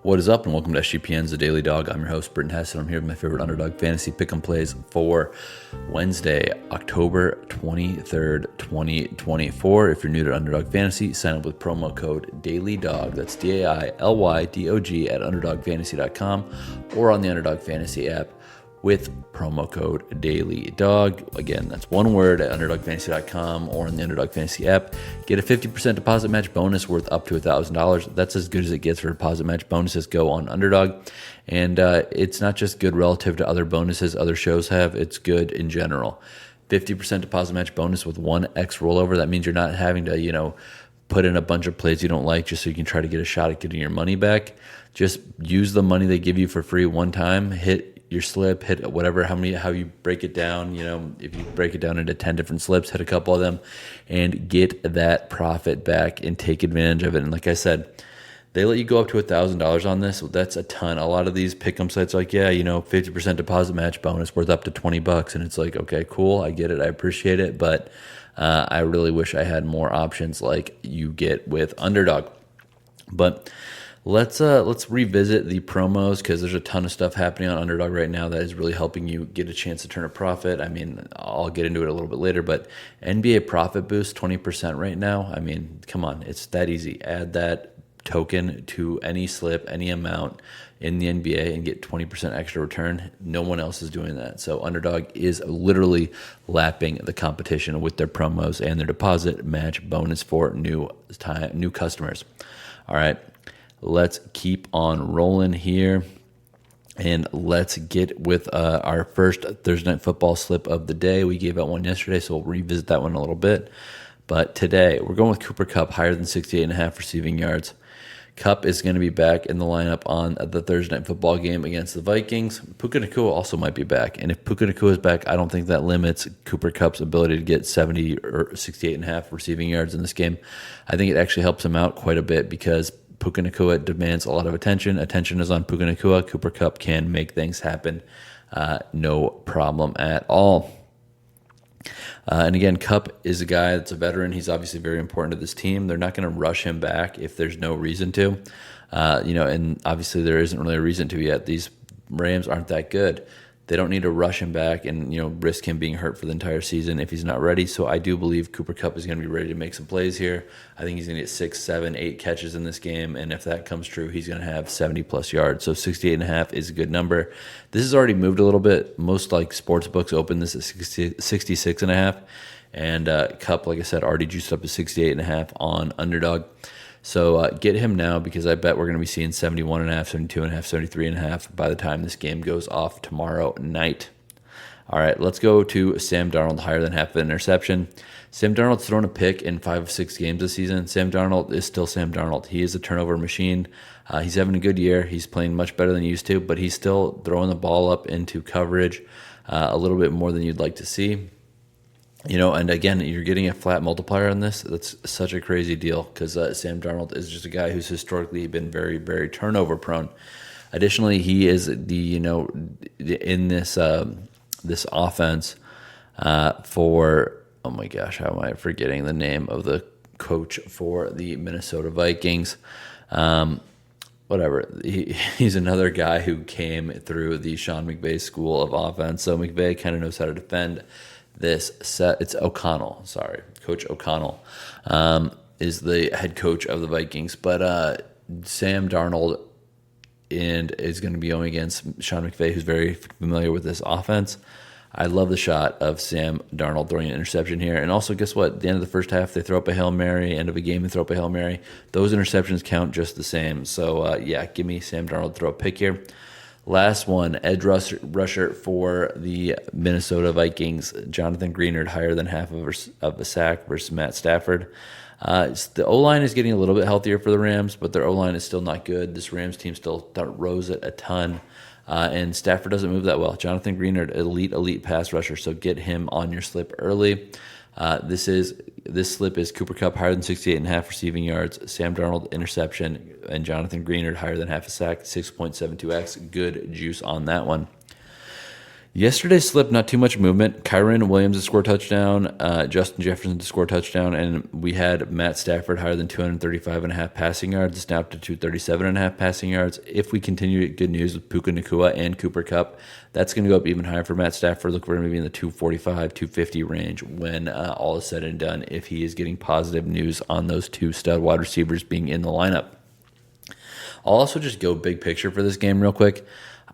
What is up, and welcome to SGPN's The Daily Dog. I'm your host, Britton Hess, and I'm here with my favorite Underdog fantasy pick'em plays for Wednesday, October 23rd, 2024. If you're new to Underdog Fantasy, sign up with promo code DAILYDOG. That's DAILYDOG at UnderdogFantasy.com or on the Underdog Fantasy app with promo code DAILYDOG. Again, that's one word at UnderdogFantasy.com or on the Underdog Fantasy app. Get a 50% deposit match bonus worth up to $1,000. That's as good as it gets for deposit match bonuses go on Underdog. And it's not just good relative to other bonuses other shows have, it's good in general. 50% deposit match bonus with 1x rollover. That means you're not having to, put in a bunch of plays you don't like just so you can try to get a shot at getting your money back. Just use the money they give you for free one time, hit your slip, hit whatever, how you break it down. If you break it down into 10 different slips, hit a couple of them and get that profit back and take advantage of it. And like I said, they let you go up to $1,000 on this. That's a ton. A lot of these pick'em sites are like, 50% deposit match bonus worth up to $20. And it's like, okay, cool. I get it. I appreciate it. But I really wish I had more options like you get with Underdog. But let's revisit the promos because there's a ton of stuff happening on Underdog right now that is really helping you get a chance to turn a profit. I mean, I'll get into it a little bit later, but NBA profit boost 20% right now. I mean, come on, it's that easy. Add that token to any slip, any amount in the NBA and get 20% extra return. No one else is doing that. So Underdog is literally lapping the competition with their promos and their deposit match bonus for new customers. All right. Let's keep on rolling here, and let's get with our first Thursday Night Football slip of the day. We gave out one yesterday, so we'll revisit that one a little bit. But today, we're going with Cooper Kupp, higher than 68.5 receiving yards. Kupp is going to be back in the lineup on the Thursday Night Football game against the Vikings. Puka Nacua also might be back, and if Puka Nacua is back, I don't think that limits Cooper Kupp's ability to get 70 or 68.5 receiving yards in this game. I think it actually helps him out quite a bit because Puka Nacua demands a lot of attention. Attention is on Puka Nacua. Cooper Kupp can make things happen. No problem at all. And again, Kupp is a guy that's a veteran. He's obviously very important to this team. They're not going to rush him back if there's no reason to. And obviously there isn't really a reason to yet. These Rams aren't that good. They don't need to rush him back and, risk him being hurt for the entire season if he's not ready. So I do believe Cooper Kupp is going to be ready to make some plays here. I think he's going to get 6, 7, 8 catches in this game. And if that comes true, he's going to have 70-plus yards. So 68.5 is a good number. This has already moved a little bit. Most sports books open this at 66.5. And Kupp, like I said, already juiced up to 68.5 on Underdog. So get him now because I bet we're going to be seeing 71.5, 72.5, 73.5 by the time this game goes off tomorrow night. All right, let's go to Sam Darnold, higher than half of an interception. Sam Darnold's thrown a pick in 5 of 6 games this season. Sam Darnold is still Sam Darnold. He is a turnover machine. He's having a good year. He's playing much better than he used to, but he's still throwing the ball up into coverage a little bit more than you'd like to see. And again, you're getting a flat multiplier on this. That's such a crazy deal because Sam Darnold is just a guy who's historically been very, very turnover prone. Additionally, he is in this this offense for, oh my gosh, how am I forgetting the name of the coach for the Minnesota Vikings? He's another guy who came through the Sean McVay school of offense. So McVay kind of knows how to defend this set. It's O'Connell. Sorry. Coach O'Connell is the head coach of the Vikings. But Sam Darnold is going to be going against Sean McVay, who's very familiar with this offense. I love the shot of Sam Darnold throwing an interception here. And also, guess what? At the end of the first half, they throw up a Hail Mary. End of a game, they throw up a Hail Mary. Those interceptions count just the same. So, give me Sam Darnold to throw a pick here. Last one, edge rusher for the Minnesota Vikings, Jonathan Greenardd, higher than half of a sack versus Matt Stafford. The O-line is getting a little bit healthier for the Rams, but their O-line is still not good. This Rams team still throws it a ton, and Stafford doesn't move that well. Jonathan Greenardd, elite pass rusher, so get him on your slip early. This slip is Cooper Kupp higher than 68.5 receiving yards, Sam Darnold interception, and Jonathan Greenardd higher than half a sack, 6.72x. Good juice on that one. Yesterday's slip, not too much movement. Kyren Williams to score a touchdown, Justin Jefferson to score a touchdown, and we had Matt Stafford higher than 235.5 passing yards. It's now up to 237.5 passing yards. If we continue to get good news with Puka Nacua and Cooper Kupp, that's going to go up even higher for Matt Stafford. Look, we're going to be in the 245, 250 range when all is said and done, if he is getting positive news on those two stud wide receivers being in the lineup. I'll also just go big picture for this game real quick.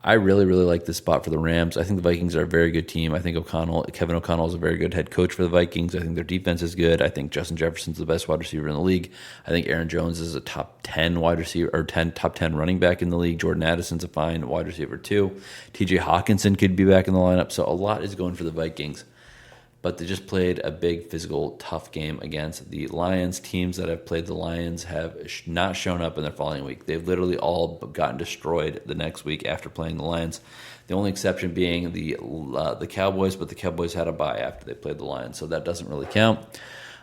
I really, really like this spot for the Rams. I think the Vikings are a very good team. I think Kevin O'Connell is a very good head coach for the Vikings. I think their defense is good. I think Justin Jefferson's the best wide receiver in the league. I think Aaron Jones is a top 10 wide receiver or top 10 running back in the league. Jordan Addison's a fine wide receiver too. TJ Hawkinson could be back in the lineup. So a lot is going for the Vikings. But they just played a big, physical, tough game against the Lions. Teams that have played the Lions have not shown up in their following week. They've literally all gotten destroyed the next week after playing the Lions. The only exception being the Cowboys, but the Cowboys had a bye after they played the Lions, so that doesn't really count.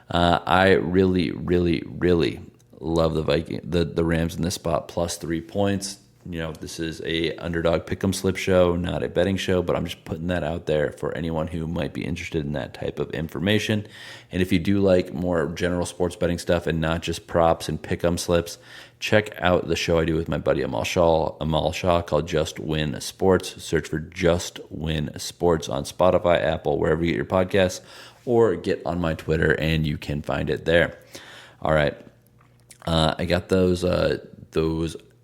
I really, really, really love the Rams in this spot, plus 3 points. This is a Underdog Pick'em Slip show, not a betting show, but I'm just putting that out there for anyone who might be interested in that type of information. And if you do like more general sports betting stuff and not just props and pick'em slips, check out the show I do with my buddy Amal Shah called Just Win Sports. Search for Just Win Sports on Spotify, Apple, wherever you get your podcasts, or get on my Twitter and you can find it there. All right. I got those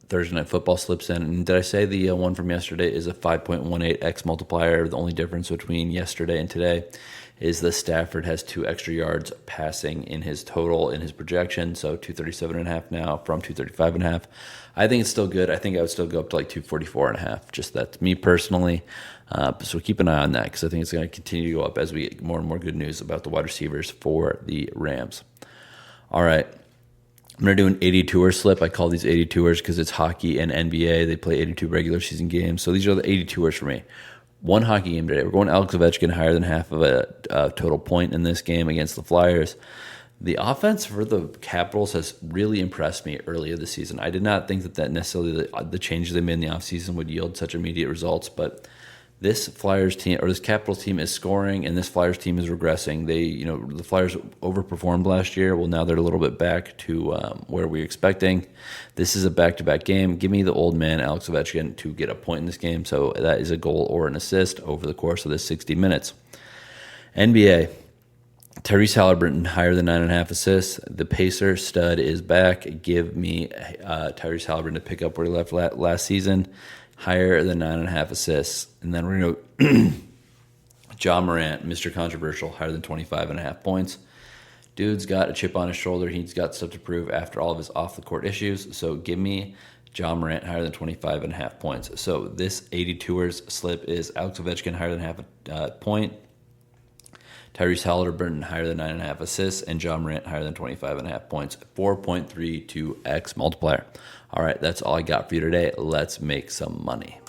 Thursday Night Football slips in. And did I say the one from yesterday is a 5.18x multiplier? The only difference between yesterday and today is that Stafford has 2 extra yards passing in his total, in his projection. So 237.5 now from 235.5. I think it's still good. I think I would still go up to like 244.5. Just that's me personally. So keep an eye on that because I think it's going to continue to go up as we get more and more good news about the wide receivers for the Rams. All right. I'm going to do an 82er slip. I call these 82ers because it's hockey and NBA. They play 82 regular season games. So these are the 82ers for me. One hockey game today. We're going Alex Ovechkin higher than half of a total point in this game against the Flyers. The offense for the Capitals has really impressed me earlier this season. I did not think that necessarily the changes they made in the offseason would yield such immediate results, but this Flyers team or this Capitals team is scoring, and this Flyers team is regressing. The Flyers overperformed last year. Well, now they're a little bit back to where we're expecting. This is a back-to-back game. Give me the old man, Alex Ovechkin, to get a point in this game. So that is a goal or an assist over the course of this 60 minutes. NBA, Tyrese Haliburton, higher than 9.5 assists. The Pacer stud is back. Give me Tyrese Haliburton to pick up where he left last season. Higher than 9.5 assists. And then we're going to go John Morant, Mr. Controversial, higher than 25.5 points. Dude's got a chip on his shoulder. He's got stuff to prove after all of his off-the-court issues. So give me John Morant higher than 25.5 points. So this 82ers slip is Alex Ovechkin higher than half a point, Tyrese Haliburton higher than 9.5 assists, and John Morant higher than 25.5 points. 4.32x multiplier. All right, that's all I got for you today. Let's make some money.